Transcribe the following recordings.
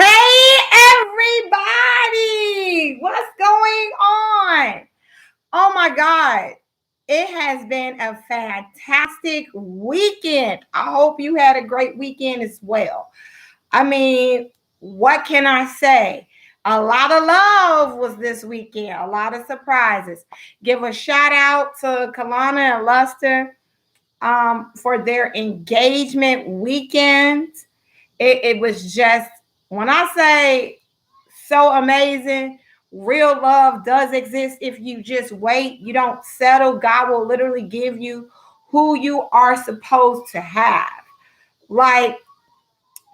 Hey, everybody! What's going on? Oh my God. It has been a fantastic weekend. I hope you had a great weekend as well. I mean, what can I say? A lot of love was this weekend, a lot of surprises. Give a shout out to Kalana and Luster for their engagement weekend. It was just, when I say so amazing, real love does exist if you just wait. You don't settle. God will literally give you who you are supposed to have. Like,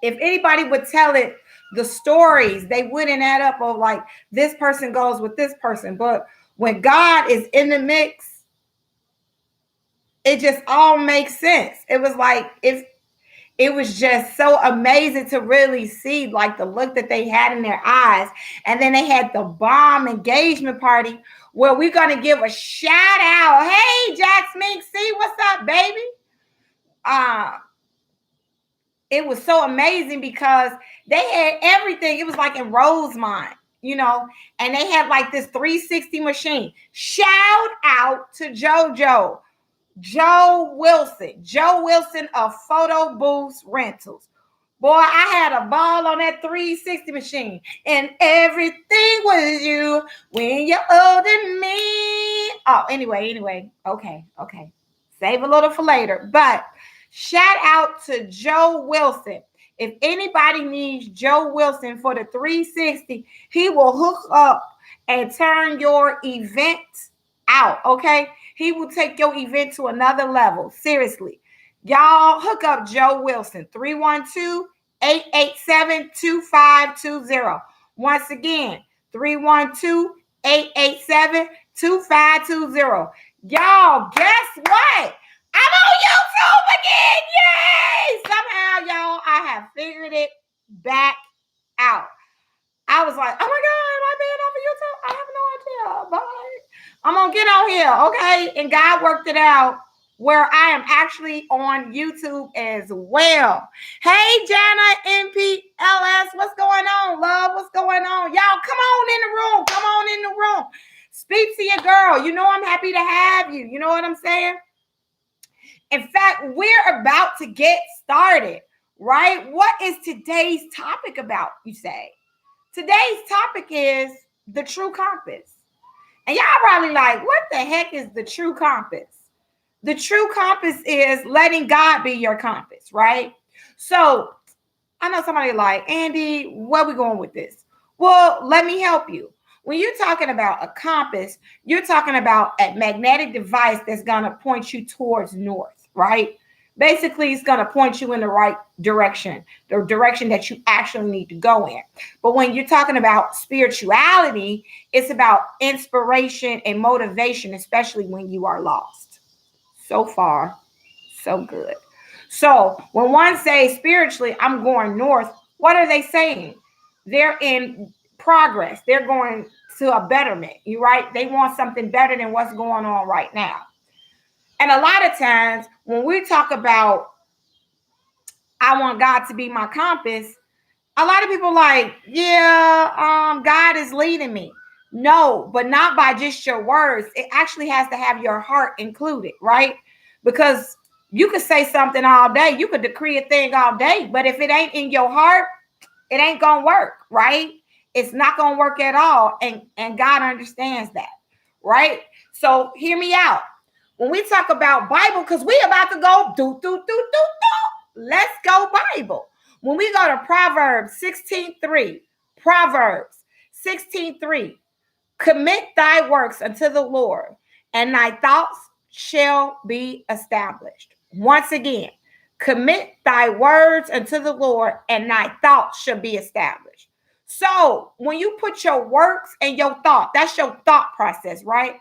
if anybody would tell it, the stories, they wouldn't add up of like this person goes with this person. But when God is in the mix, it just all makes sense. It was like if it was just so amazing to really see like the look that they had in their eyes. And then they had the bomb engagement party where we're going to give a shout out. Hey, Jack Smink, see what's up, baby? Uh, it was so amazing because they had everything. It was like in Rosemont, and they had like this 360 machine. Shout out to JoJo. Joe Wilson of Photo Booth Rentals. Boy, I had a ball on that 360 machine, and everything was you when you're holding me. Oh, anyway. Okay. Save a little for later. But shout out to Joe Wilson. If anybody needs Joe Wilson for the 360, he will hook up and turn your event out. Okay. He will take your event to another level. Seriously. Y'all hook up Joe Wilson, 312-887-2520. Once again, 312-887-2520. Y'all, guess what? I'm on YouTube again. Yay! Somehow, y'all, I have figured it back out. I was like, oh my God, am I being off of YouTube? I have no idea. But I'm going to get on here, okay? And God worked it out where I am actually on YouTube as well. Hey, Jana, MPLS, what's going on, love? What's going on? Y'all, come on in the room. Come on in the room. Speak to your girl. You know I'm happy to have you. You know what I'm saying? In fact, we're about to get started, right? What is today's topic about, you say? Today's topic is the true compass. And y'all probably like, what the heck is the true compass? The true compass is letting God be your compass, right? So I know somebody like, Andy, where we going with this? Well, let me help you. When you're talking about a compass, you're talking about a magnetic device that's going to point you towards north, right? Basically, it's going to point you in the right direction, the direction that you actually need to go in. But when you're talking about spirituality, it's about inspiration and motivation, especially when you are lost. So far, so good. So when one says spiritually, I'm going north, what are they saying? They're in progress. They're going to a betterment. You right? They want something better than what's going on right now. And a lot of times when we talk about I want God to be my compass, a lot of people like, yeah, God is leading me. No, but not by just your words. It actually has to have your heart included, right? Because you could say something all day, you could decree a thing all day, but if it ain't in your heart, it ain't gonna work, right? It's not gonna work at all, and God understands that, right? So hear me out. When we talk about Bible, because we about to go do. Let's go Bible. When we go to Proverbs 16:3, Proverbs 16:3, commit thy works unto the Lord, and thy thoughts shall be established. Once again, commit thy words unto the Lord, and thy thoughts shall be established. So when you put your works and your thought, that's your thought process, right?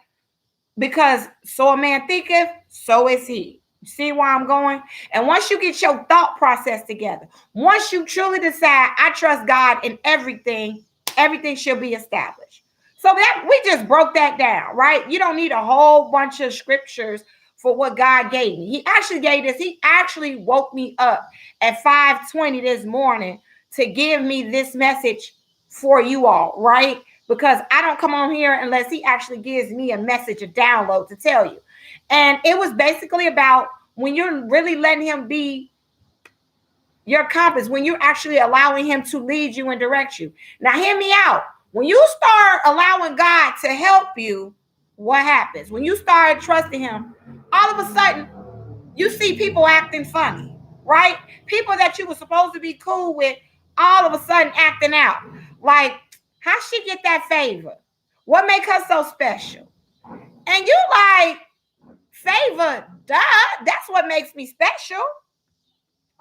Because so a man thinketh, so is he. You see where I'm going? And once you get your thought process together, once you truly decide, I trust God in everything, everything shall be established. So that we just broke that down, right? You don't need a whole bunch of scriptures for what God gave me. He actually gave this. He actually woke me up at 5:20 this morning to give me this message for you all, right? Because I don't come on here unless he actually gives me a message, a download to tell you. And it was basically about when you're really letting him be your compass, when you're actually allowing him to lead you and direct you. Now, hear me out. When you start allowing God to help you, what happens? When you start trusting him, all of a sudden, you see people acting funny, right? People that you were supposed to be cool with, all of a sudden acting out. Like, how she get that favor? What make her so special? And you like, favor, duh, that's what makes me special,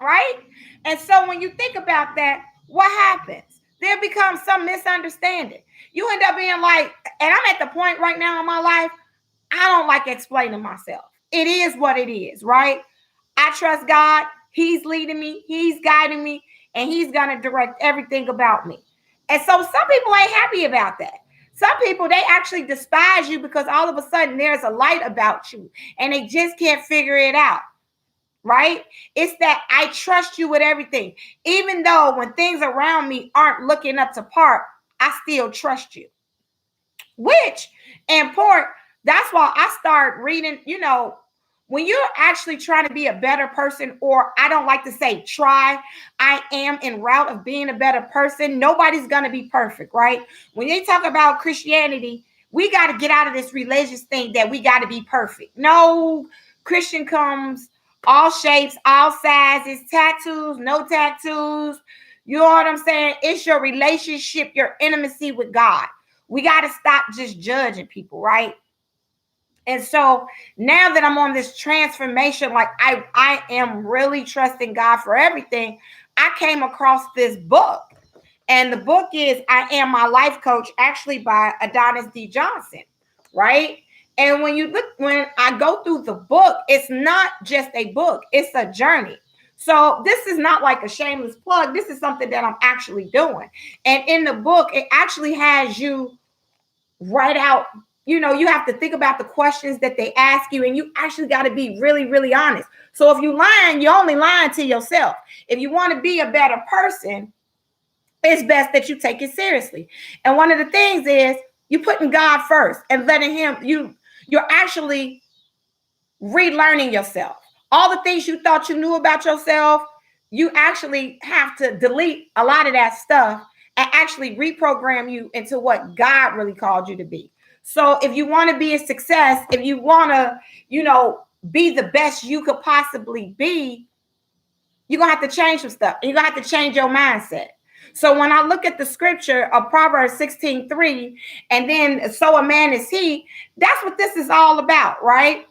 right? And so when you think about that, what happens? There becomes some misunderstanding. You end up being like, and I'm at the point right now in my life, I don't like explaining myself. It is what it is, right? I trust God. He's leading me. He's guiding me. And he's going to direct everything about me. And so some people ain't happy about that. Some people, they actually despise you because all of a sudden there's a light about you and they just can't figure it out, right? It's that I trust you with everything. Even though when things around me aren't looking up to par, I still trust you. Which, in part, that's why I start reading, when you're actually trying to be a better person, or I don't like to say try, I am en route of being a better person. Nobody's going to be perfect, right? When they talk about Christianity, we got to get out of this religious thing that we got to be perfect. No, Christian comes all shapes, all sizes, tattoos, no tattoos. You know what I'm saying? It's your relationship, your intimacy with God. We got to stop just judging people, right? And so now that I'm on this transformation, like I am really trusting God for everything, I came across this book. And the book is I Am My Life Coach, actually by Adonis D. Johnson, right? And when I go through the book, it's not just a book, it's a journey. So this is not like a shameless plug. This is something that I'm actually doing. And in the book, it actually has you write out, you have to think about the questions that they ask you, and you actually got to be really, really honest. So if you lying, you're only lying to yourself. If you want to be a better person, it's best that you take it seriously. And one of the things is you putting God first and letting him, you're actually relearning yourself. All the things you thought you knew about yourself, you actually have to delete a lot of that stuff and actually reprogram you into what God really called you to be. So if you want to be a success, if you want to, be the best you could possibly be, you're going to have to change some stuff. You're going to have to change your mindset. So when I look at the scripture of Proverbs 16:3, and then so a man is he, that's what this is all about, right?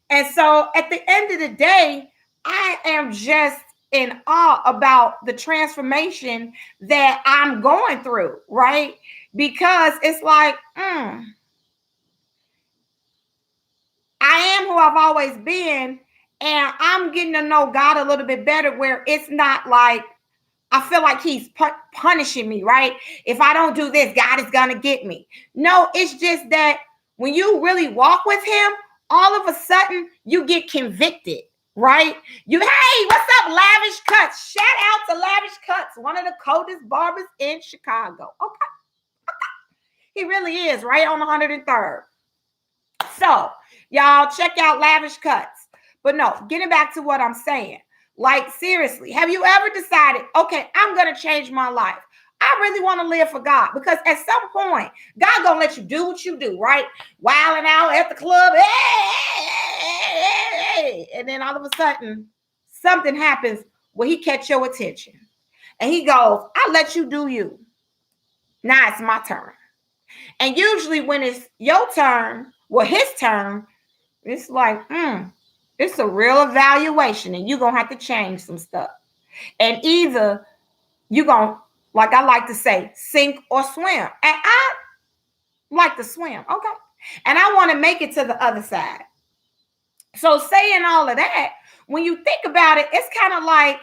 And so at the end of the day, I am just in awe about the transformation that I'm going through, right? Because it's like, I am who I've always been, and I'm getting to know God a little bit better, where it's not like I feel like he's punishing me, right? If I don't do this, God is going to get me. No, it's just that when you really walk with him, all of a sudden you get convicted, right? Hey, what's up, Lavish Cuts? Shout out to Lavish Cuts, one of the coldest barbers in Chicago. Okay. He really is, right on 103rd. So, y'all check out Lavish Cuts. But no, getting back to what I'm saying. Like, seriously, have you ever decided, okay, I'm going to change my life? I really want to live for God, because at some point, God going to let you do what you do, right? Wilding out at the club. Hey. And then all of a sudden, something happens where he catch your attention. And he goes, I let you do you. Now it's my turn. And usually when it's your turn, well, his turn, it's like, it's a real evaluation, and you're going to have to change some stuff. And either you're going to, like I like to say, sink or swim. And I like to swim, okay? And I want to make it to the other side. So saying all of that, when you think about it, it's kind of like,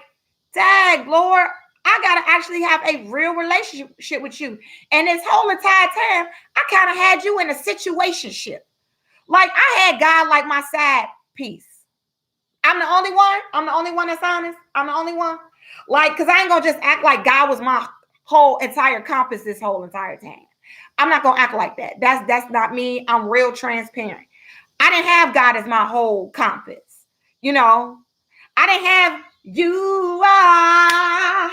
dang, Lord, I got to actually have a real relationship with you. And this whole entire time, I kind of had you in a situationship. Like, I had God like my side piece. I'm the only one. I'm the only one that's honest. I'm the only one. Like, because I ain't gonna just act like God was my whole entire compass this whole entire time. I'm not gonna act like that. That's not me. I'm real transparent. I didn't have God as my whole compass. You know, I didn't have you are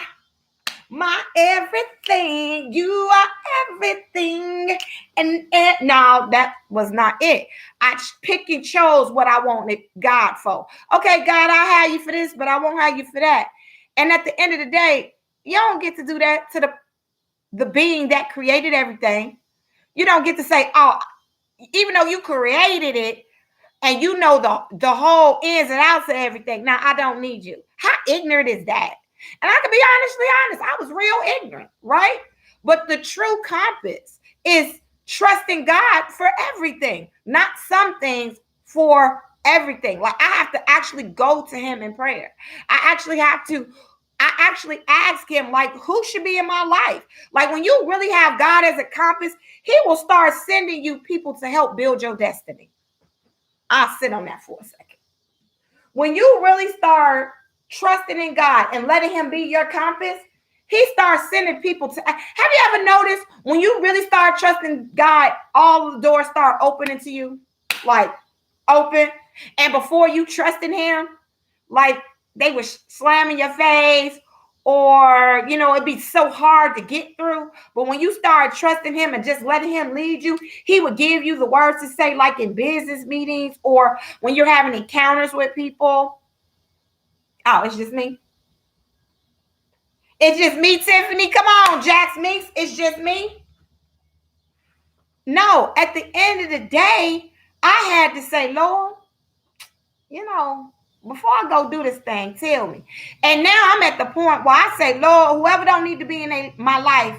my everything. You are everything. And no, that was not it. I picked and chose what I wanted God for. Okay, God, I'll have you for this, but I won't have you for that. And at the end of the day, you don't get to do that to the being that created everything. You don't get to say, oh, even though you created it and you know the whole ins and outs of everything. Now I don't need you. How ignorant is that? And I can be honest, I was real ignorant, right? But the true compass is trusting God for everything, not some things, for everything. Like I have to actually go to him in prayer. I actually ask him, like, who should be in my life? Like when you really have God as a compass, he will start sending you people to help build your destiny. I'll sit on that for a second. When you really start trusting in God and letting him be your compass, he starts sending people to. Have you ever noticed when you really start trusting God, all the doors start opening to you? Like open. And before you trusted him, like they were slamming your face, or it'd be so hard to get through. But when you start trusting him and just letting him lead you, he would give you the words to say, like in business meetings or when you're having encounters with people. Oh, it's just me. It's just me, Tiffany. Come on, Jax Minks. It's just me. No, at the end of the day, I had to say, Lord, before I go do this thing, tell me. And now I'm at the point where I say, Lord, whoever don't need to be in my life,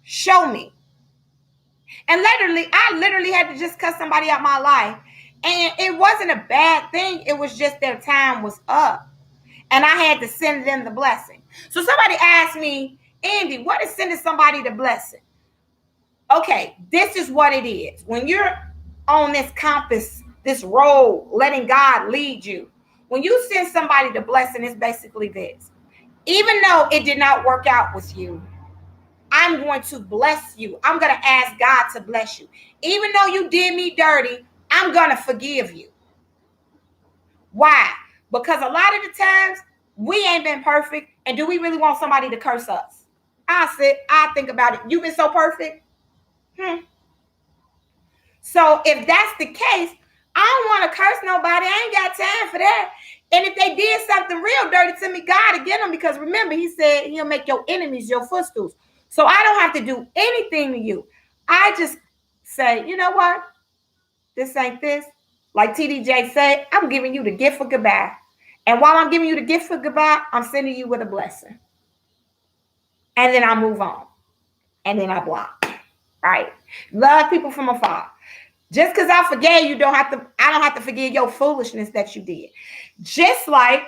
show me. And I literally had to just cut somebody out my life. And it wasn't a bad thing. It was just their time was up. And I had to send them the blessing. So somebody asked me, Andy, what is sending somebody the blessing? Okay, this is what it is. When you're on this compass, this road, letting God lead you, when you send somebody the blessing, it's basically this. Even though it did not work out with you, I'm going to bless you. I'm going to ask God to bless you. Even though you did me dirty, I'm going to forgive you. Why? Because a lot of the times we ain't been perfect. And do we really want somebody to curse us? I think about it. You've been so perfect. So if that's the case, I don't want to curse nobody. I ain't got time for that. And if they did something real dirty to me, God will get them, because remember, he said he'll make your enemies your footstools. So I don't have to do anything to you. I just say, you know what? This ain't this. Like TDJ said, I'm giving you the gift of goodbye. And while I'm giving you the gift of goodbye, I'm sending you with a blessing. And then I move on. And then I block. Right? Love people from afar. Just because I forgave you, I don't have to forgive your foolishness that you did. Just like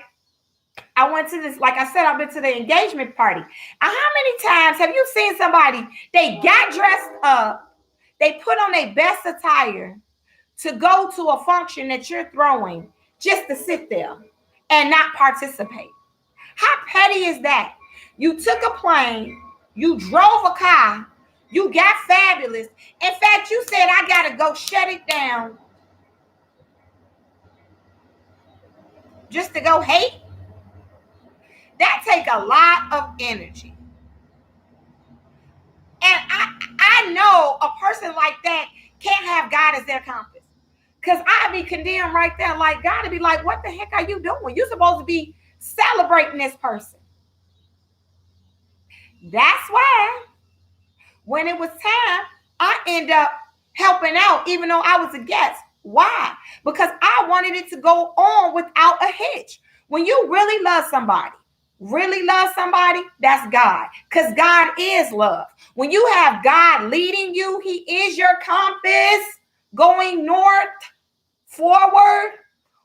I went to this, like I said, I've been to the engagement party. And how many times have you seen somebody, they got dressed up, they put on their best attire to go to a function that you're throwing just to sit there and not participate? How petty is that? You took a plane, you drove a car, you got fabulous. In fact, you said, I got to go shut it down just to go hate. That takes a lot of energy. And I know a person like that can't have God as their compass. Because I'd be condemned right there. Like, God would be like, what the heck are you doing? You're supposed to be celebrating this person. That's why when it was time, I end up helping out, even though I was a guest. Why? Because I wanted it to go on without a hitch. When you really love somebody, that's God. Because God is love. When you have God leading you, he is your compass going north, forward.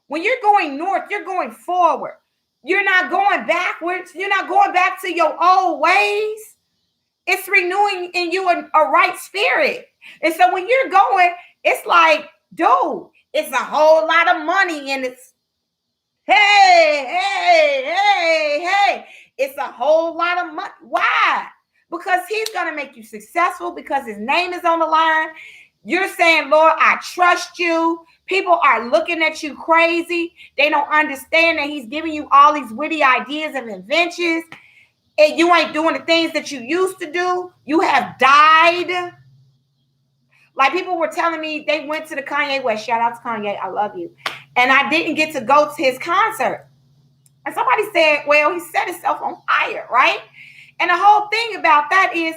When you're going north, you're going forward. You're not going backwards. You're not going back to your old ways. It's renewing in you a right spirit. And so when you're going, it's like, dude, it's a whole lot of money, and it's, hey. It's a whole lot of money. Why? Because he's going to make you successful, because his name is on the line. You're saying, Lord, I trust you. People are looking at you crazy. They don't understand that he's giving you all these witty ideas and inventions. And you ain't doing the things that you used to do. You have died. Like, people were telling me they went to the Kanye West. Shout out to Kanye. I love you. And I didn't get to go to his concert. And somebody said, well, he set himself on fire, right? And the whole thing about that is,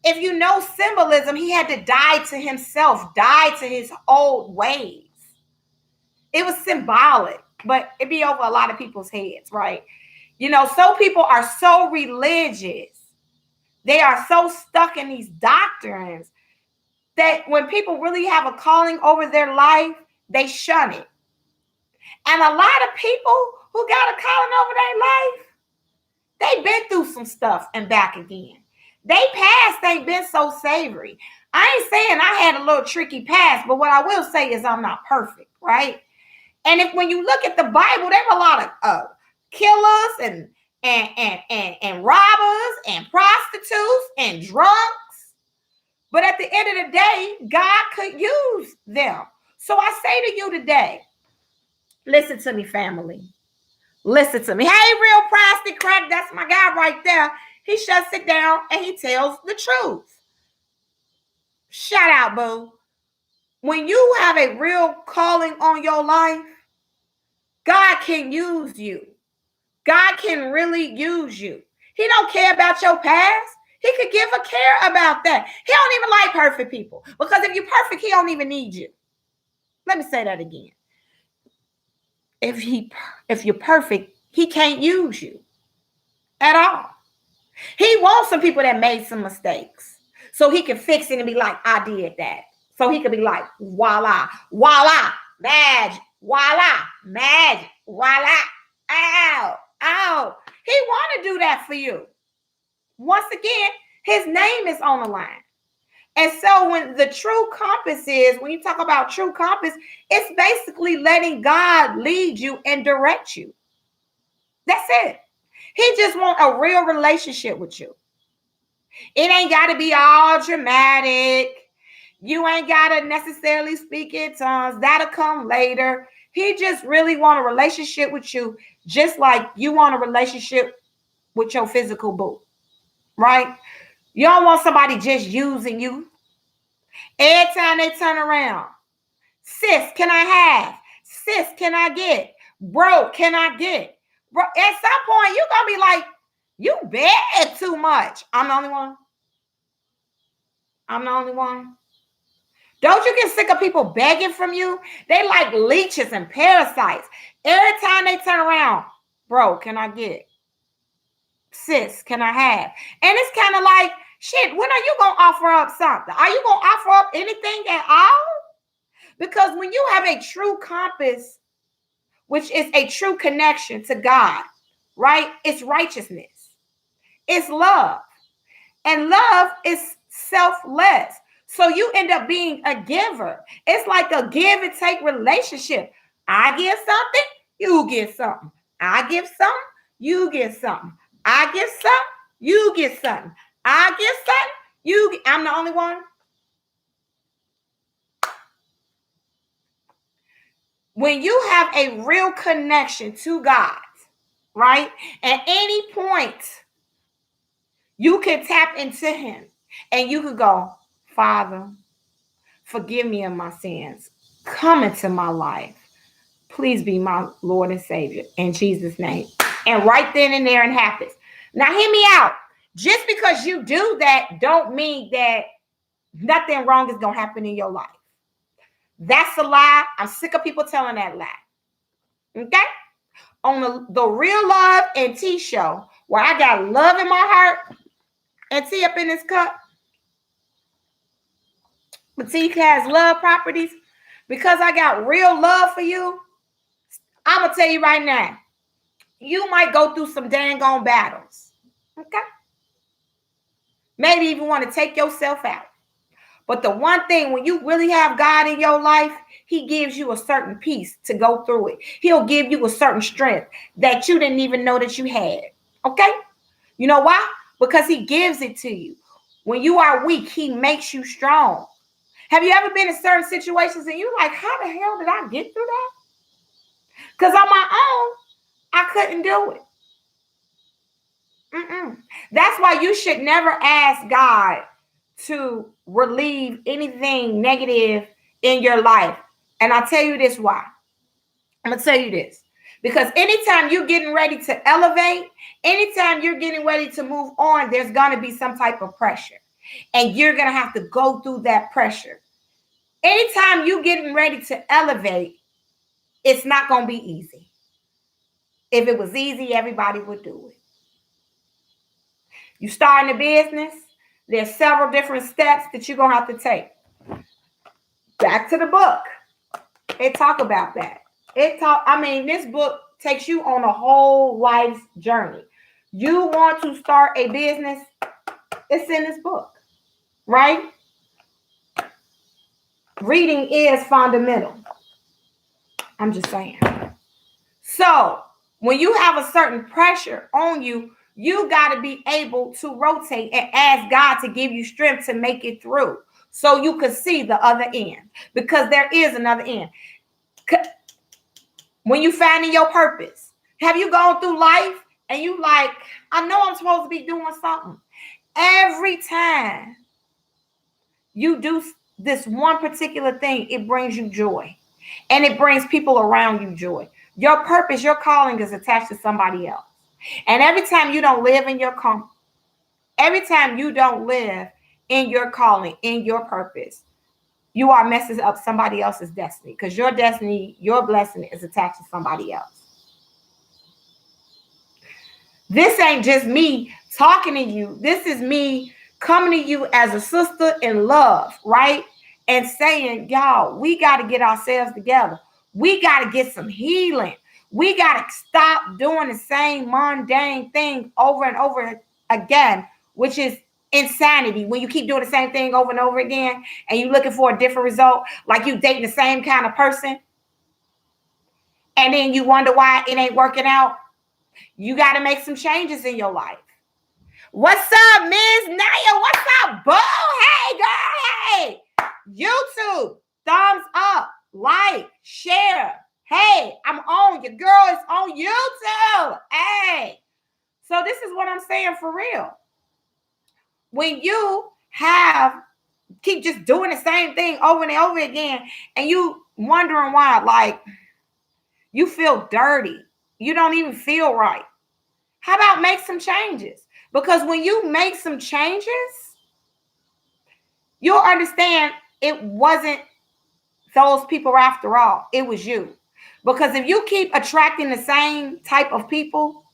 if you know symbolism, he had to die to himself, die to his old ways. It was symbolic, but it be over a lot of people's heads, right? You know, some people are so religious. They are so stuck in these doctrines that when people really have a calling over their life, they shun it. And a lot of people who got a calling over their life, they've been through some stuff and back again. They past ain't been so savory. I ain't saying I had a little tricky past, but what I will say is I'm not perfect, right? And if when you look at the Bible, there were a lot of killers and robbers and prostitutes and drunks. But at the end of the day, God could use them. So I say to you today, listen to me, family. Listen to me. Hey, Real Plastic Crack, that's my guy right there. He shuts it down and he tells the truth. Shout out, boo. When you have a real calling on your life, God can use you. God can really use you. He don't care about your past. He could give a care about that. He don't even like perfect people, because if you're perfect, he don't even need you. Let me say that again. If you're perfect, he can't use you at all. He wants some people that made some mistakes so he can fix it and be like, I did that. So he could be like, voila, voila, magic, voila, magic, voila, ow, ow. He want to do that for you. Once again, his name is on the line. And so when the true compass is, when you talk about true compass, it's basically letting God lead you and direct you. That's it. He just wants a real relationship with you. It ain't got to be all dramatic. You ain't got to necessarily speak in tongues. That'll come later. He just really want a relationship with you, just like you want a relationship with your physical boo, right? You don't want somebody just using you. Every time they turn around, sis, can I have? Sis, can I get? Bro, can I get? Bro, at some point, you're going to be like, you beg too much. I'm the only one. I'm the only one. Don't you get sick of people begging from you? They like leeches and parasites. Every time they turn around, bro, can I get? Sis, can I have? And it's kind of like, shit, when are you going to offer up something? Are you going to offer up anything at all? Because when you have a true compass, which is a true connection to God, right? It's righteousness. It's love. And love is selfless. So you end up being a giver. It's like a give and take relationship. I give something, you get something. I give something, you get something. I give something, you get something. I give something, you get. I'm the only one. When you have a real connection to God, right? At any point, you can tap into him and you can go, Father, forgive me of my sins. Come into my life. Please be my Lord and Savior in Jesus' name. And right then and there it happens. Now hear me out. Just because you do that don't mean that nothing wrong is going to happen in your life. That's a lie. I'm sick of people telling that lie. Okay? On the Real Love and Tea show, where I got love in my heart and tea up in this cup, but tea has love properties. Because I got real love for you, I'm going to tell you right now, you might go through some dang on battles. Okay? Maybe even want to take yourself out. But the one thing, when you really have God in your life, he gives you a certain peace to go through it. He'll give you a certain strength that you didn't even know that you had. Okay? You know why? Because he gives it to you. When you are weak, he makes you strong. Have you ever been in certain situations and you're like, how the hell did I get through that? Because on my own, I couldn't do it. That's why you should never ask God to relieve anything negative in your life. And I'll tell you this why. I'm going to tell you this. Because anytime you're getting ready to elevate, anytime you're getting ready to move on, there's going to be some type of pressure. And you're going to have to go through that pressure. Anytime you're getting ready to elevate, it's not going to be easy. If it was easy, everybody would do it. You starting a business, there's several different steps that you're going to have to take. Back to the book. It talk about that. This book takes you on a whole life's journey. You want to start a business, it's in this book, right? Reading is fundamental. I'm just saying. So when you have a certain pressure on you, you got to be able to rotate and ask God to give you strength to make it through so you could see the other end, because there is another end. When you finding your purpose, have you gone through life and you like, I know I'm supposed to be doing something. Every time you do this one particular thing, it brings you joy and it brings people around you joy. Your purpose, your calling is attached to somebody else. And every time you don't live in your calling, in your purpose, you are messing up somebody else's destiny, because your destiny, your blessing is attached to somebody else. This ain't just me talking to you. This is me coming to you as a sister in love, right? And saying, y'all, we got to get ourselves together. We got to get some healing. We got to stop doing the same mundane thing over and over again, which is insanity. When you keep doing the same thing over and over again and you're looking for a different result, like you dating the same kind of person, and then you wonder why it ain't working out. You got to make some changes in your life. What's up, Ms. Naya? What's up, boo? Hey, girl. Hey. YouTube, thumbs up, like, share. Hey, I'm on. Your girl is on YouTube. Hey. So this is what I'm saying for real. When you keep just doing the same thing over and over again, and you wondering why, like, you feel dirty. You don't even feel right. How about make some changes? Because when you make some changes, you'll understand it wasn't those people after all. It was you. Because if you keep attracting the same type of people,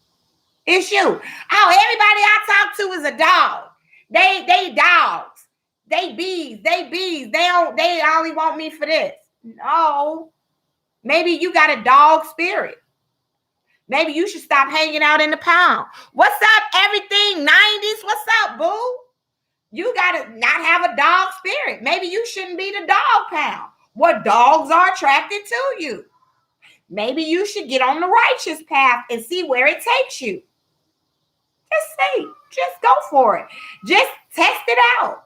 it's you. Oh, everybody I talk to is a dog. They dogs. They bees. They only want me for this. No. Maybe you got a dog spirit. Maybe you should stop hanging out in the pound. What's up, everything 90s? What's up, boo? You got to not have a dog spirit. Maybe you shouldn't be the dog pound. What dogs are attracted to you. Maybe you should get on the righteous path and see where it takes you. Just see. Just go for it. Just test it out.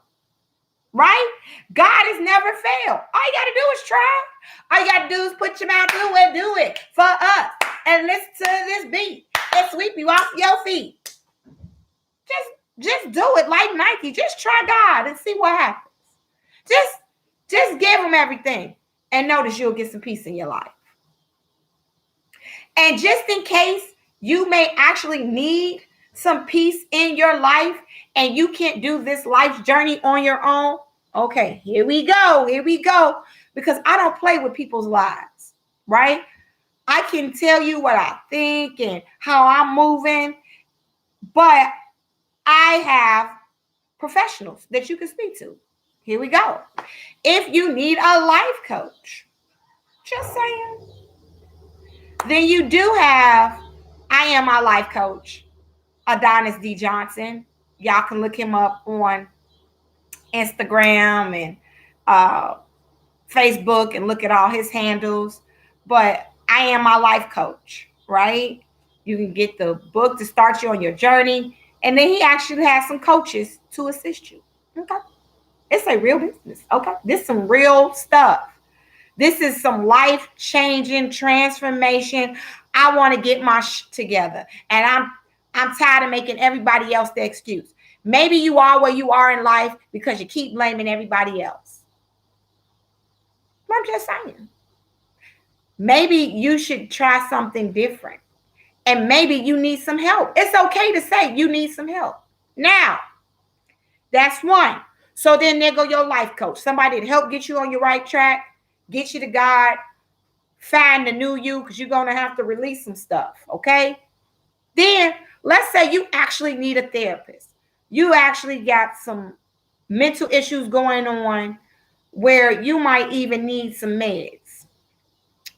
Right? God has never failed. All you got to do is try. All you got to do is put your mouth to it, do it for us. And listen to this beat and sweep you off your feet. Just do it like Nike. Just try God and see what happens. Just give him everything and notice you'll get some peace in your life. And just in case you may actually need some peace in your life and you can't do this life's journey on your own, okay, here we go. Because I don't play with people's lives, right? I can tell you what I think and how I'm moving, but I have professionals that you can speak to. Here we go. If you need a life coach, just saying, then you do have I Am My Life Coach, Adonis D. Johnson. Y'all can look him up on Instagram and uh, Facebook and look at all his handles. But I am my life coach, right? You can get the book to start you on your journey. And then he actually has some coaches to assist you. Okay. It's a real business. Okay. This is some real stuff. This is some life changing transformation. I want to get my together. And I'm tired of making everybody else the excuse. Maybe you are where you are in life because you keep blaming everybody else. I'm just saying. Maybe you should try something different. And maybe you need some help. It's okay to say you need some help. Now, that's one. So then there go your life coach. Somebody to help get you on your right track, get you to God, find the new you, because you're going to have to release some stuff, okay? Then let's say you actually need a therapist. You actually got some mental issues going on where you might even need some meds.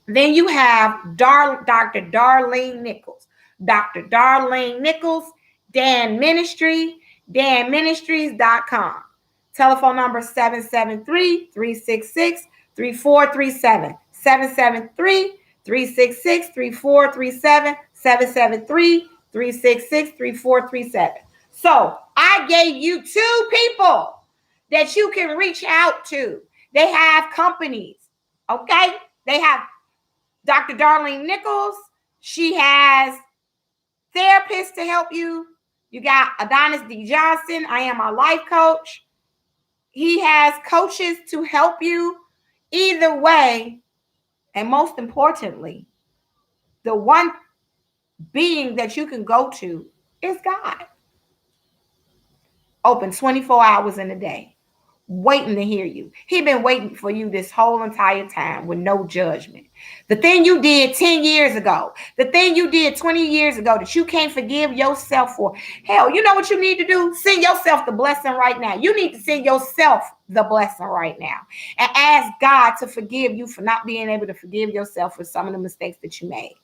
Then you have Dr. Darlene Nichols. Dr. Darlene Nichols, Dan Ministry, danministries.com. Telephone number 773-366-3437. 773-366-3437. 773-366-3437. So I gave you two people that you can reach out to. They have companies, okay? They have Dr. Darlene Nichols. She has therapists to help you. You got Adonis D. Johnson. I am a life coach. He has coaches to help you either way. And most importantly, the one being that you can go to is God. Open 24 hours in a day, waiting to hear you. He been waiting for you this whole entire time with no judgment. The thing you did 10 years ago, the thing you did 20 years ago that you can't forgive yourself for. Hell, you know what you need to do? Send yourself the blessing right now. You need to send yourself the blessing right now and ask God to forgive you for not being able to forgive yourself for some of the mistakes that you made.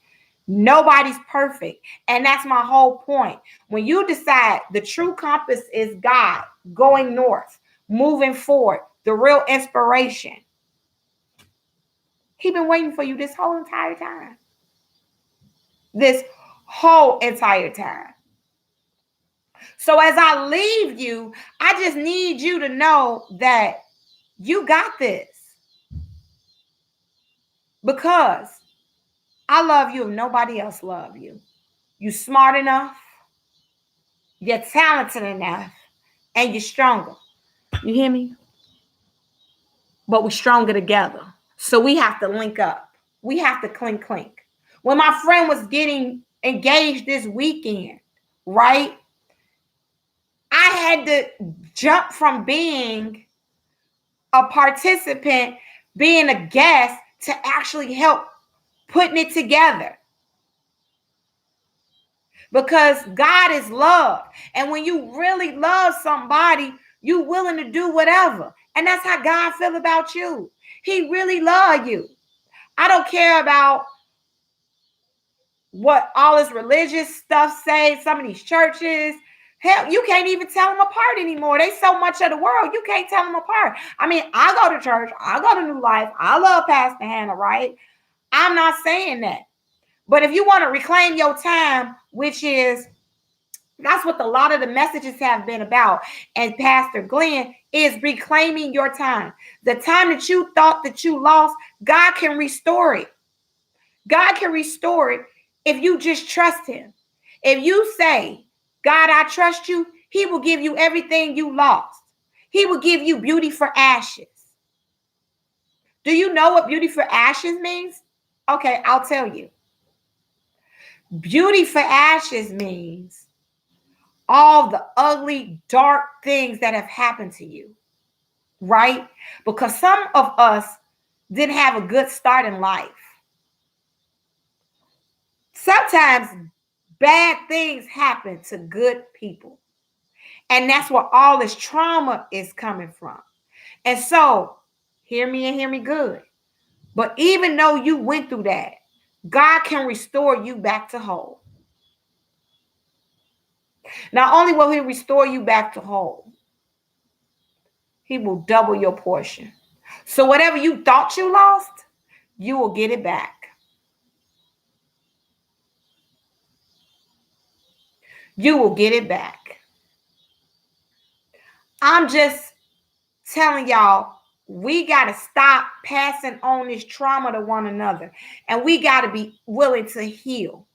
Nobody's perfect. And that's my whole point. When you decide the true compass is God, going north, moving forward, the real inspiration, He's been waiting for you this whole entire time. This whole entire time. So as I leave you, I just need you to know that you got this. Because I love you if nobody else loves you. You're smart enough, you're talented enough, and you're stronger. You hear me? But we're stronger together. So we have to link up. We have to clink. When my friend was getting engaged this weekend, right? I had to jump from being a participant, being a guest, to actually help putting it together. Because God is love. And when you really love somebody, you're willing to do whatever. And that's how God feels about you. He really loves you. I don't care about what all this religious stuff say, some of these churches. Hell, you can't even tell them apart anymore. They so much of the world, you can't tell them apart. I mean, I go to church. I go to New Life. I love Pastor Hannah, right? I'm not saying that. But if you want to reclaim your time, which is, that's what a lot of the messages have been about. And Pastor Glenn is reclaiming your time. The time that you thought that you lost, God can restore it. God can restore it if you just trust him. If you say, God, I trust you, he will give you everything you lost. He will give you beauty for ashes. Do you know what beauty for ashes means? Okay, I'll tell you. Beauty for ashes means all the ugly, dark things that have happened to you, right? Because some of us didn't have a good start in life. Sometimes bad things happen to good people. And that's where all this trauma is coming from. And so, hear me and hear me good. But even though you went through that, God can restore you back to whole. Not only will he restore you back to whole, He will double your portion. So whatever you thought you lost, you will get it back. You will get it back. I'm just telling y'all, we got to stop passing on this trauma to one another. And we got to be willing to heal.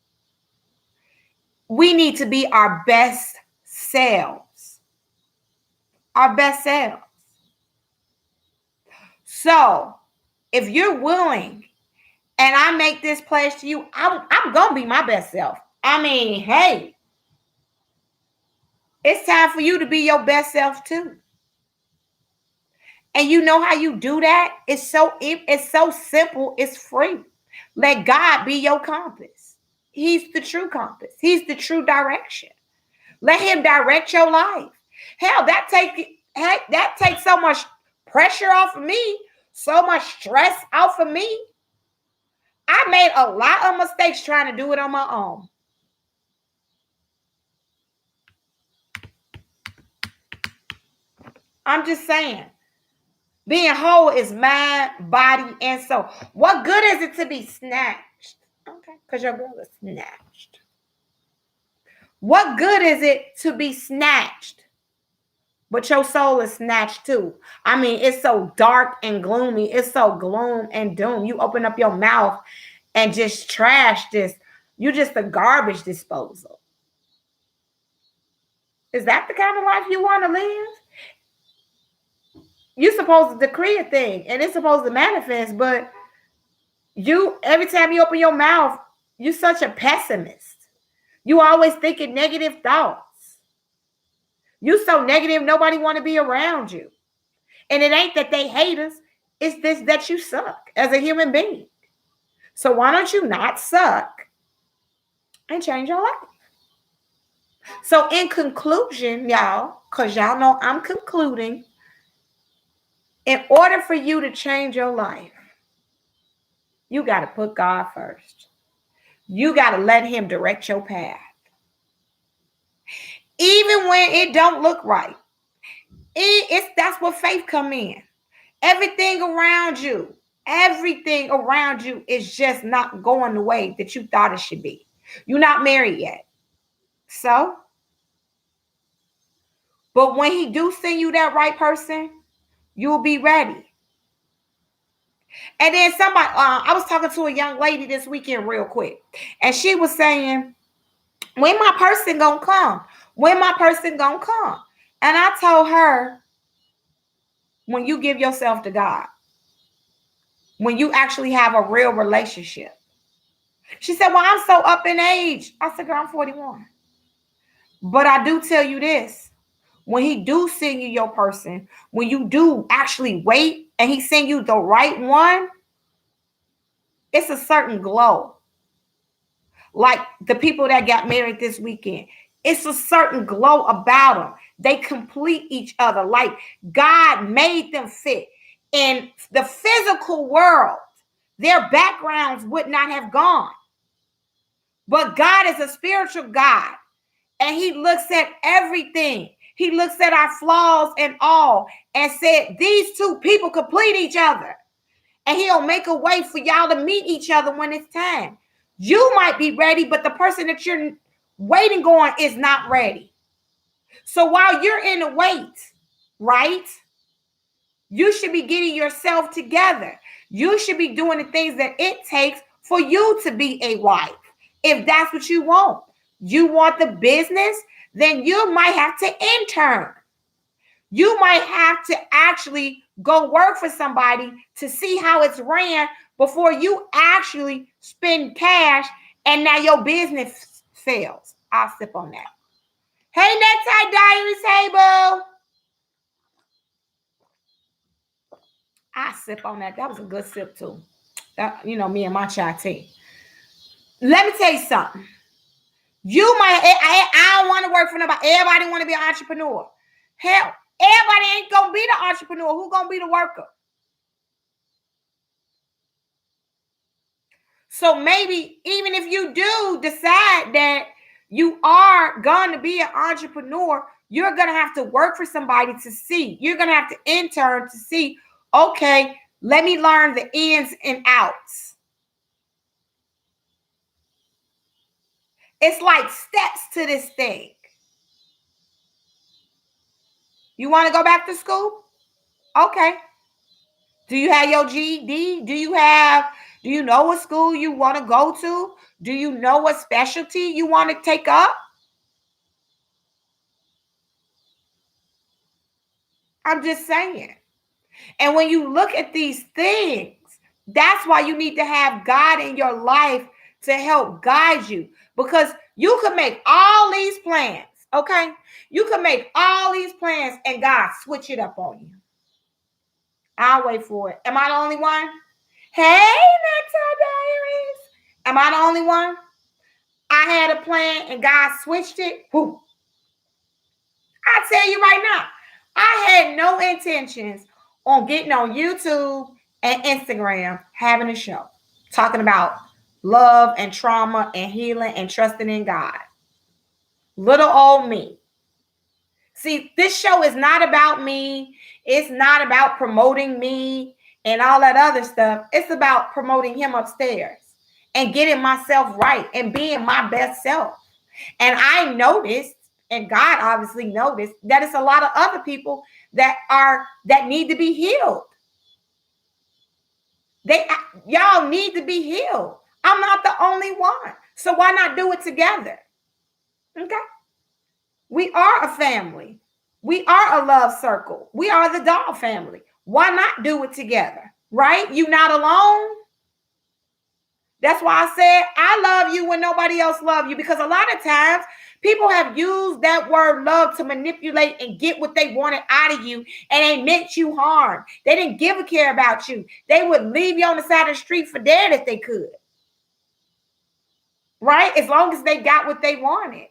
We need to be our best selves. Our best selves. So, if you're willing and I make this pledge to you, I'm going to be my best self. I mean, hey, it's time for you to be your best self too. And you know how you do that? It's so simple, it's free. Let God be your compass. He's the true compass. He's the true direction. Let him direct your life. Hell, that takes so much pressure off of me, so much stress off of me. I made a lot of mistakes trying to do it on my own. I'm just saying. Being whole is mind, body, and soul. What good is it to be snatched? Okay, because your girl is snatched. What good is it to be snatched, but your soul is snatched too? I mean, it's so dark and gloomy. It's so gloom and doom. You open up your mouth and just trash this. You just a garbage disposal. Is that the kind of life you want to live? You're supposed to decree a thing and it's supposed to manifest, but every time you open your mouth, you're such a pessimist. You always thinking negative thoughts. You so negative, nobody want to be around you. And it ain't that they hate us, it's this that you suck as a human being. So why don't you not suck and change your life? So in conclusion, y'all, because y'all know I'm concluding, in order for you to change your life, you got to put God first. You got to let him direct your path. Even when it don't look right. That's where faith come in. Everything around you is just not going the way that you thought it should be. You're not married yet. So, but when he do send you that right person, you'll be ready. And then somebody, I was talking to a young lady this weekend real quick, and she was saying, when my person gonna come? When my person gonna come? And I told her, when you give yourself to God, when you actually have a real relationship. She said, well, I'm so up in age. I said, girl, I'm 41. But I do tell you this, when he do send you your person, when you do actually wait and he send you the right one, it's a certain glow. Like the people that got married this weekend, it's a certain glow about them. They complete each other. Like God made them fit. In the physical world, their backgrounds would not have gone. But God is a spiritual God, and he looks at everything. He looks at our flaws and all and said, these two people complete each other. And he'll make a way for y'all to meet each other when it's time. You might be ready, but the person that you're waiting on is not ready. So while you're in the wait, right, you should be getting yourself together. You should be doing the things that it takes for you to be a wife. If that's what you want. You want the business, then you might have to intern. You might have to actually go work for somebody to see how it's ran before you actually spend cash and now your business fails. I'll sip on that. Hey, Necktie Diaries, hey, boo. I sip on that. That was a good sip, too. Me and my chai tea. Let me tell you something. I don't want to work for nobody. Everybody want to be an entrepreneur. Hell, everybody ain't going to be the entrepreneur. Who going to be the worker? So maybe even if you do decide that you are going to be an entrepreneur, you're going to have to work for somebody to see. You're going to have to intern to see, okay, let me learn the ins and outs. It's like steps to this thing. You want to go back to school? Okay. Do you have your GED? Do you know what school you want to go to? Do you know what specialty you want to take up? I'm just saying. And when you look at these things, that's why you need to have God in your life to help guide you. Because you could make all these plans, okay? You could make all these plans and God switch it up on you. I'll wait for it. Am I the only one? Hey, Nexo Diaries. Am I the only one? I had a plan and God switched it. Whew. I tell you right now, I had no intentions on getting on YouTube and Instagram having a show talking about love and trauma and healing and trusting in God. Little old me. See, this show is not about me. It's not about promoting me and all that other stuff. It's about promoting him upstairs and getting myself right and being my best self. And I noticed, and God obviously noticed, that it's a lot of other people that need to be healed. Y'all need to be healed. I'm not the only one. So why not do it together? Okay. We are a family. We are a love circle. We are the doll family. Why not do it together? Right? You not alone. That's why I said I love you when nobody else loves you, because a lot of times people have used that word love to manipulate and get what they wanted out of you, and they meant you harm. They didn't give a care about you. They would leave you on the side of the street for dead if they could. Right? As long as they got what they wanted.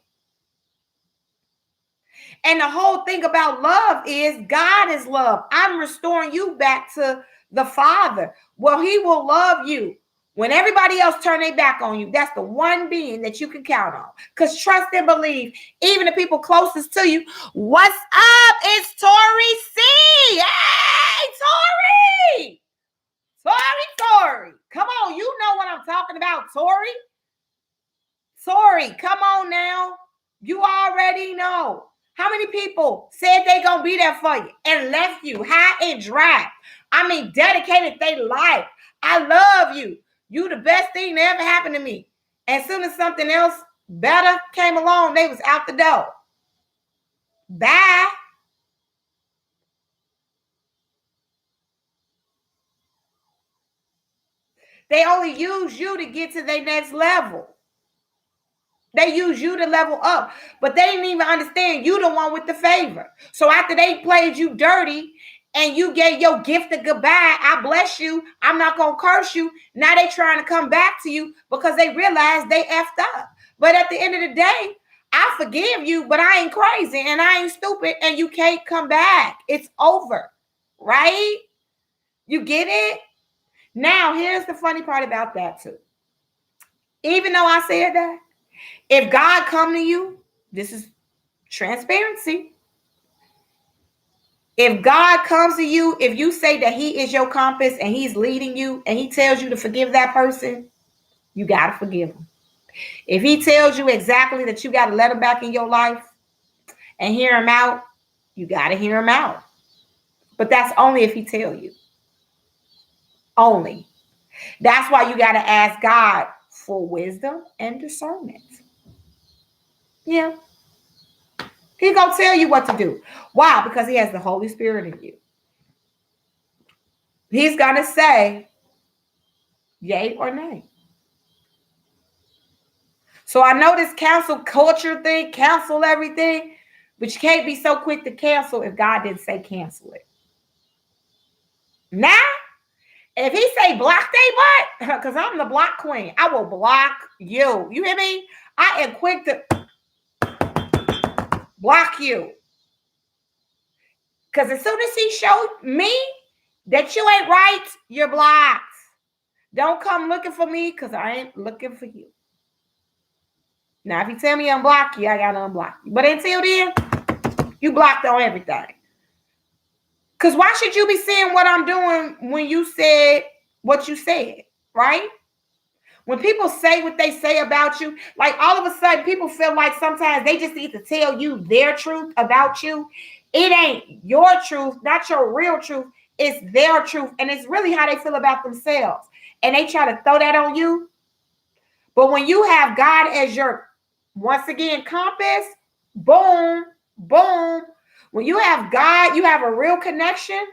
And the whole thing about love is God is love. I'm restoring you back to the Father. Well, he will love you. When everybody else turn their back on you, that's the one being that you can count on. Because trust and believe, even the people closest to you. What's up? It's Tori C. Hey, Tori. Tori. Come on, you know what I'm talking about, Tori. Tori, come on now. You already know. How many people said they gonna be there for you and left you high and dry? I mean, dedicated their life. I love you. You the best thing that ever happened to me. As soon as something else better came along, they was out the door. Bye. They only use you to get to their next level. They use you to level up, but they didn't even understand you the one with the favor. So after they played you dirty and you gave your gift of goodbye, I bless you, I'm not going to curse you. Now they trying to come back to you because they realize they effed up. But at the end of the day, I forgive you, but I ain't crazy and I ain't stupid and you can't come back. It's over, right? You get it? Now, here's the funny part about that too. Even though I said that, if God come to you, this is transparency. If God comes to you, if you say that he is your compass and he's leading you and he tells you to forgive that person, you got to forgive him. If he tells you exactly that you got to let him back in your life and hear him out, you got to hear him out. But that's only if he tell you. Only. That's why you got to ask God for wisdom and discernment. Yeah. He's going to tell you what to do. Why? Because he has the Holy Spirit in you. He's going to say yay or nay. So I know this cancel culture thing, cancel everything, but you can't be so quick to cancel if God didn't say cancel it. Now, if he say block they butt, because I'm the block queen, I will block you. You hear me? I am quick to block you. Because as soon as he showed me that you ain't right, you're blocked. Don't come looking for me because I ain't looking for you. Now, if you tell me unblock you, I got to unblock you. But until then, you blocked on everything. Because why should you be seeing what I'm doing when you said what you said, right? When people say what they say about you, like all of a sudden people feel like sometimes they just need to tell you their truth about you. It ain't your truth, not your real truth. It's their truth. And it's really how they feel about themselves. And they try to throw that on you. But when you have God as your, once again, compass, boom, boom. When you have God, you have a real connection.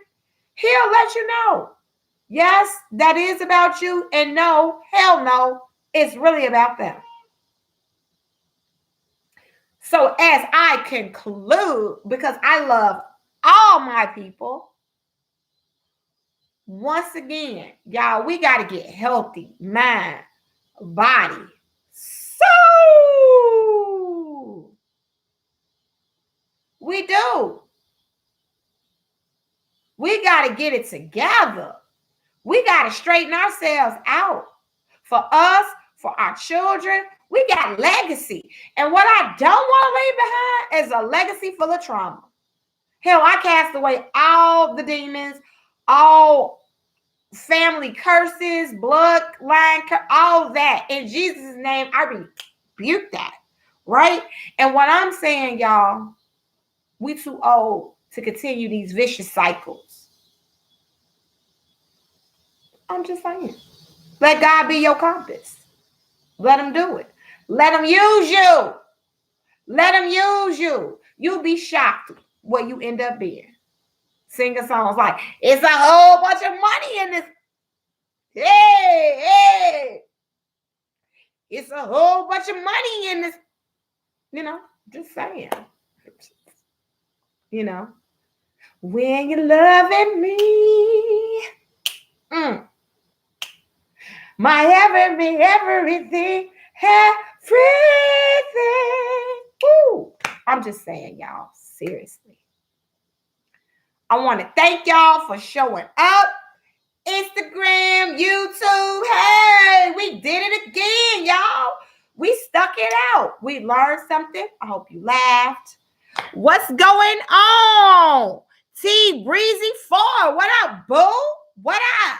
He'll let you know. Yes, that is about you. And no, hell no, it's really about them. So as I conclude, because I love all my people, once again, y'all, we got to get healthy, mind, body, soul. We do. We got to get it together. We got to straighten ourselves out. For us, for our children, we got legacy. And what I don't want to leave behind is a legacy full of trauma. Hell, I cast away all the demons, all family curses, bloodline, all that. In Jesus' name, I rebuke that, right? And what I'm saying, y'all, we too old to continue these vicious cycles. I'm just saying. Let God be your compass. Let him do it. Let him use you. Let him use you. You'll be shocked what you end up being. Singing songs like, it's a whole bunch of money in this. Hey, hey. It's a whole bunch of money in this. You know, just saying. You know, when you're loving me. My everything, everything. Woo. I'm just saying, y'all, seriously. I want to thank y'all for showing up. Instagram, YouTube. Hey, we did it again, y'all. We stuck it out. We learned something. I hope you laughed. What's going on? T Breezy 4. What up, boo? What up?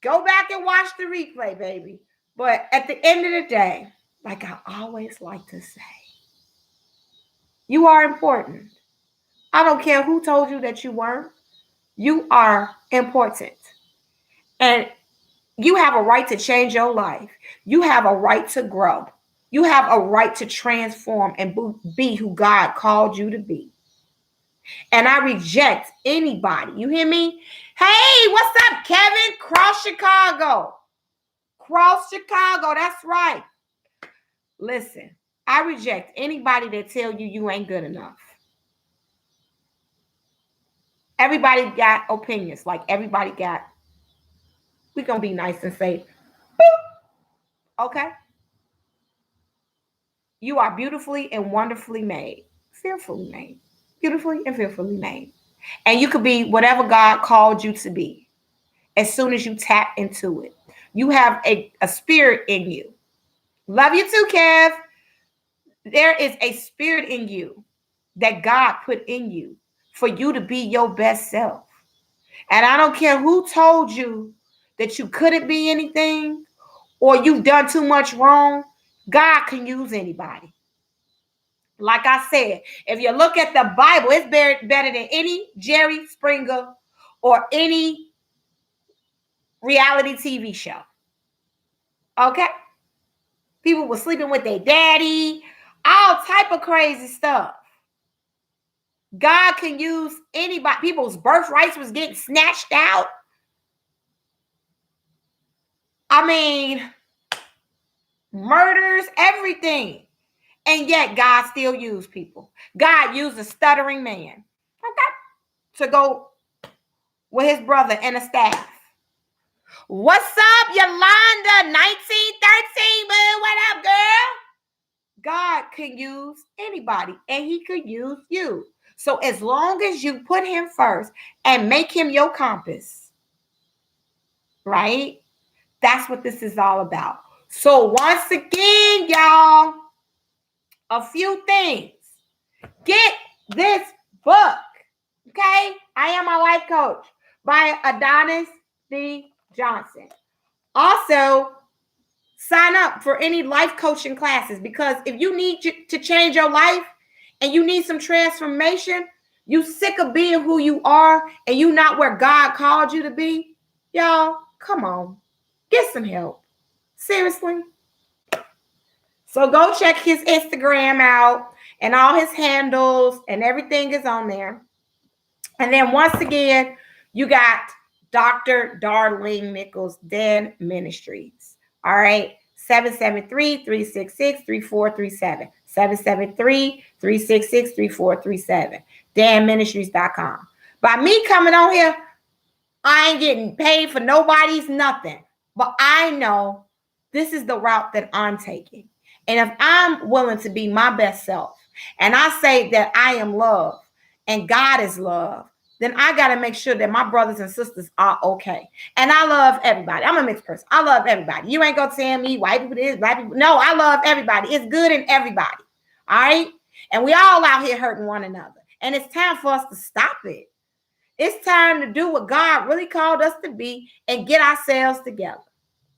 Go back and watch the replay, baby. But at the end of the day, like I always like to say, you are important. I don't care who told you that you weren't. You are important. And you have a right to change your life. You have a right to grow. You have a right to transform and be who God called you to be. And I reject anybody. You hear me? Hey, what's up, Kevin? Cross Chicago. Cross Chicago. That's right. Listen, I reject anybody that tell you you ain't good enough. Everybody got opinions. Like everybody got. We're going to be nice and say, boop. Okay? You are beautifully and wonderfully made. Fearfully made. Beautifully and fearfully made. And you could be whatever God called you to be as soon as you tap into it. You have a spirit in you. Love you too, Kev. There is a spirit in you that God put in you for you to be your best self. And I don't care who told you that you couldn't be anything or you've done too much wrong. God can use anybody. Like I said, if you look at the Bible, it's better than any Jerry Springer or any reality TV show. Okay? People were sleeping with their daddy, all type of crazy stuff. God can use anybody. People's birthrights was getting snatched out. I mean, murders, everything. And yet God still used people. God used a stuttering man, okay, to go with his brother and a staff. What's up, Yolanda? 1913, boo. What up, girl? God can use anybody, and he could use you. So as long as you put him first and make him your compass, right? That's what this is all about. So once again, y'all, a few things. Get this book, okay? I Am My Life Coach by Adonis D. Johnson. Also, sign up for any life coaching classes, because if you need to change your life and you need some transformation, you sick of being who you are and you not where God called you to be, y'all, come on, get some help. Seriously. So go check his Instagram out, and all his handles and everything is on there. And then once again, you got Dr. Darlene Nichols, Dan Ministries. All right. 773-366-3437. 773-366-3437. DanMinistries.com. By me coming on here, I ain't getting paid for nobody's nothing. But I know this is the route that I'm taking. And if I'm willing to be my best self, and I say that I am love and God is love, then I got to make sure that my brothers and sisters are okay. And I love everybody. I'm a mixed person. I love everybody. You ain't going to tell me white people this, black people. No, I love everybody. It's good in everybody. All right? And we all out here hurting one another. And it's time for us to stop it. It's time to do what God really called us to be and get ourselves together.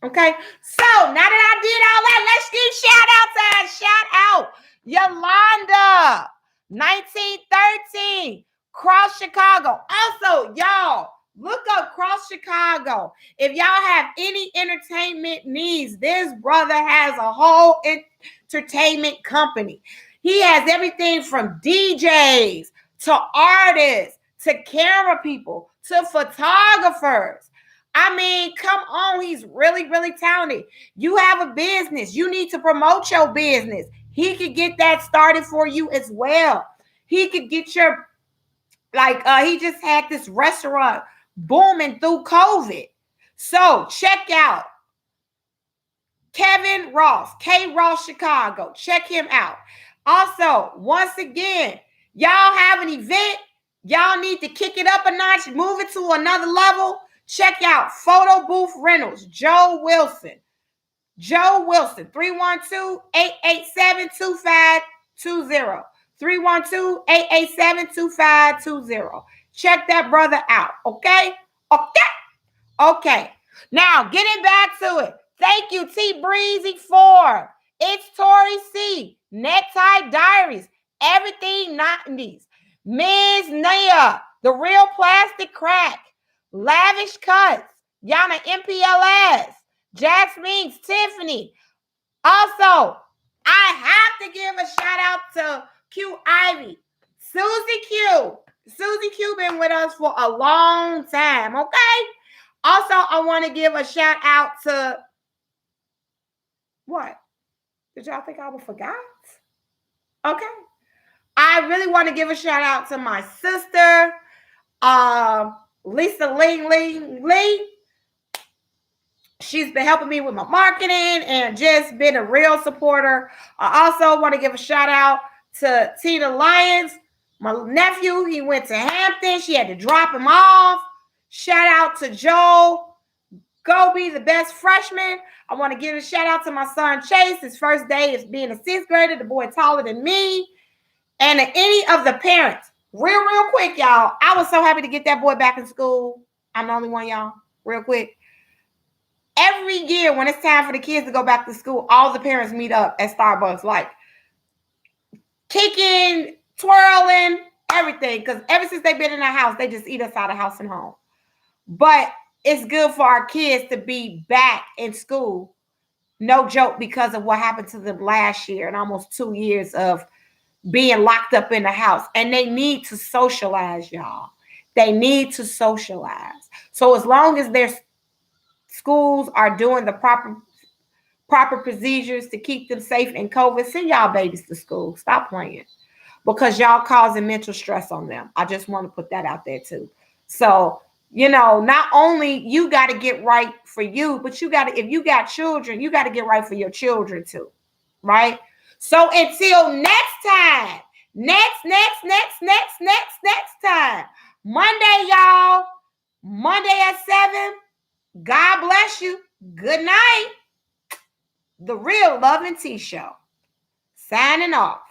Okay? So now that I did all that, let's do shout out time. Shout out Yolanda, 1913, Cross Chicago. Also, y'all, look up Cross Chicago. If y'all have any entertainment needs, this brother has a whole entertainment company. He has everything from DJs to artists to camera people to photographers. I mean, come on. He's really, really talented. You have a business. You need to promote your business. He could get that started for you as well. He could get your, he just had this restaurant booming through COVID. So check out Kevin Ross, K Ross Chicago. Check him out. Also, once again, y'all have an event. Y'all need to kick it up a notch, move it to another level. Check out Photo Booth Rentals, Joe Wilson. Joe Wilson, 312-887-2520. 312-887-2520. Check that brother out, okay? Okay. Now, getting back to it. Thank you, T Breezy 4. It's Tori C. Necktie Diaries. Everything 90s. Ms. Nia. The Real Plastic Crack. Lavish Cuts. Yana MPLS. Jasmine's Tiffany. Also, I have to give a shout out to Q Ivy. Susie Q. Susie Q been with us for a long time, okay? Also, I want to give a shout out to what? Did y'all think I forgot? Okay. I really want to give a shout out to my sister, Lisa Lee. She's been helping me with my marketing and just been a real supporter. I also want to give a shout out to Tina Lyons, my nephew. He went to Hampton. She had to drop him off. Shout out to Joe Goby, the best freshman. I want to give a shout out to my son Chase. His first day is being a sixth grader, the boy taller than me. And to any of the parents, real quick, y'all. I was so happy to get that boy back in school. I'm the only one, y'all. Real quick. Every year when it's time for the kids to go back to school, all the parents meet up at Starbucks, like kicking, twirling, everything. Because ever since they've been in the house, they just eat us out of house and home. But it's good for our kids to be back in school. No joke, because of what happened to them last year and almost 2 years of being locked up in the house. And they need to socialize, y'all. They need to socialize. So as long as their schools are doing the proper procedures to keep them safe in COVID, send y'all babies to school. Stop playing. Because y'all causing mental stress on them. I just want to put that out there too. So, not only you got to get right for you, but if you got children, you got to get right for your children too. Right? So until next time, next time. Monday, y'all. Monday at 7. God bless you. Good night. The Real Love and Tea Show. Signing off.